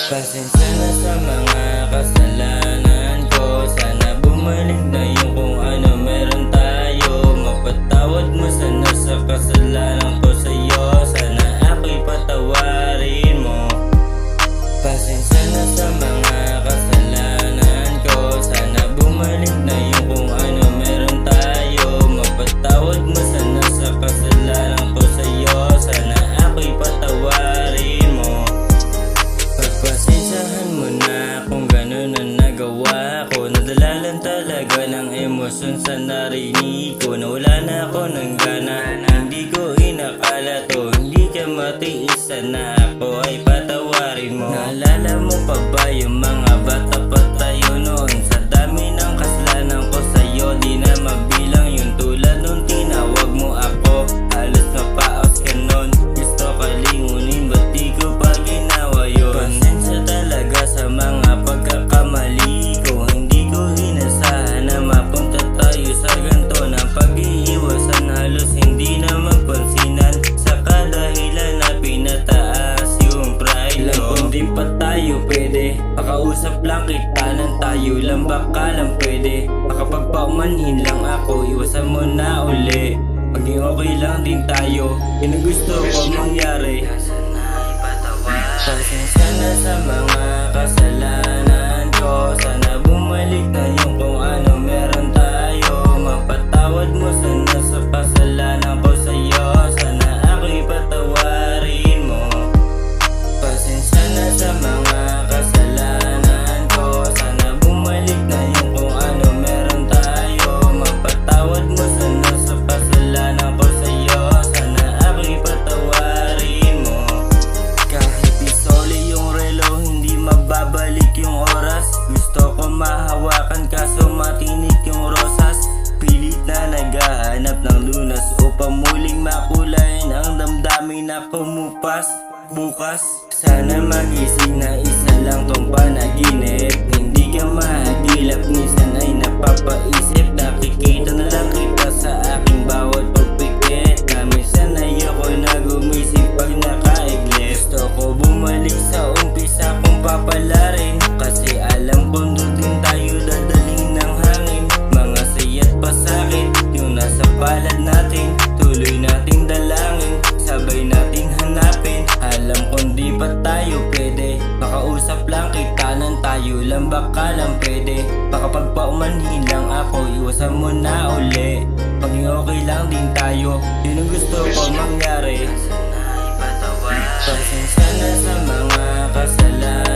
Pasensya na sa mga kasalanan ko. Sana bumalik na yung kung ano meron tayo. Mapatawad mo sana sa kasalanan ko sa'yo. Sana ako'y patawarin mo. Pasensya na sa mga kasalanan ko. Sana bumalik na yung kung ano meron tayo. Mapatawad mo sana sa kasalanan ko sa'yo. Sana ako'y patawarin mo. Pagpasensyahan mo na kung gano'n ang nagawa ko. Nadalalan talaga ng emosyon sa narinig ko. Nawala na ako ng gana, hindi ko inakala to. Hindi ka matiis, sana ako ay patawarin mo. Naalala mo pa ba yung mga bata pa tayo noon? Sa dami ng kasalanan ko sa'yo, di na mabilang yung tulad nung tinawag mo ako. Halos napaos ka nun, gusto ka lingunin, ba't di ko pa ginawa yun? Pasensya talaga sa mga pagkakamali ko. Hindi ko inasahan na mapunta tayo sa ganto na pag-iiwasan. Halos hindi na magpansinan sa kadahilan na pinataas yung pride ko. Kung di pa tayo pwede, pakausap lang kita ng tayo lang, baka lang pwede. Makapagpaumanhin lang ako, iwasan mo na uli. Maging okay lang din tayo, yun ang gusto ko mangyari. Pasensya na sa mga kasalanan ko. Sana bumalik na yung kung ano meron tayo. Mapatawad mo sana sa kasalanan ko sa'yo. Sana ako'y patawarin mo. Pasensya na sa mga kasalanan ko. Sana bumalik na yung kung ano meron tayo. Mapatawad mo sana sa kasalanan ko sa'yo. Sana ako'y patawarin mo. Kahit isoli yung relo, hindi mababalik yung oras. Gusto ko mahawakan kaso matinik yung rosas. Pilit na naghahanap ng lunas upang muling makulayin ang damdamin na kumupas. Bukas, sana magising na isa lang tong panaginip. Hindi ka mahagilap, minsan ay napapaisip. Nakikita na lang kita sa aking bawat pagpikit. Na minsan ayoko na gumising pag nakaiglip. Gusto ko bumalik sa umpisa kung papalarin. Kasi alam ko doon din tayo dadaling ng hangin. Mga saya't pasakit yung nasa palad natin. Tuloy nating dalangin, sabay nating hanapin. Alam kung di pa tayo pwede, makausap lang kita ng tayo lang, baka lang pwede. Makapagpaumanhin lang ako, iwasan mo na uli. Maging okay lang din tayo, yun ang gusto ko mangyari. Pasensya na sa mga kasalanan